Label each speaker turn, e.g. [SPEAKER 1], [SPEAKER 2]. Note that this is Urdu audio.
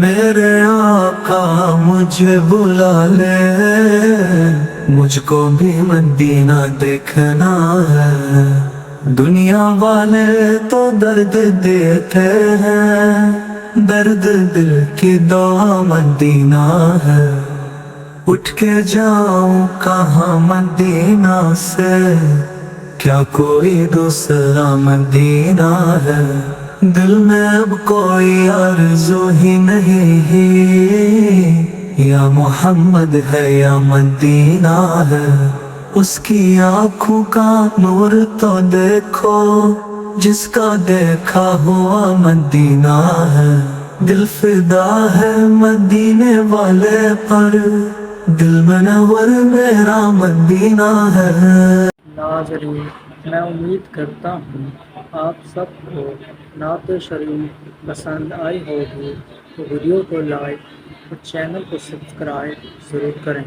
[SPEAKER 1] میرے آقا مجھے بلا لے، مجھ کو بھی مدینہ دیکھنا ہے۔ دنیا والے تو درد دیتے ہیں، درد دل کی دعا مدینہ ہے۔ اٹھ کے جاؤں کہاں مدینہ سے، کیا کوئی دوسرا مدینہ ہے؟ دل میں اب کوئی آرزو ہی نہیں ہے، یا محمد ہے یا مدینہ ہے۔ اس کی آنکھوں کا نور تو دیکھو، جس کا دیکھا ہوا مدینہ ہے۔ دل فدا ہے مدینے والے پر، دل منور میرا مدینہ ہے۔
[SPEAKER 2] ناظرین، میں امید کرتا ہوں آپ سب کو نعت شریف پسند آئی ہوگی، تو ویڈیو کو لائک اور چینل کو سبسکرائب ضرور کریں۔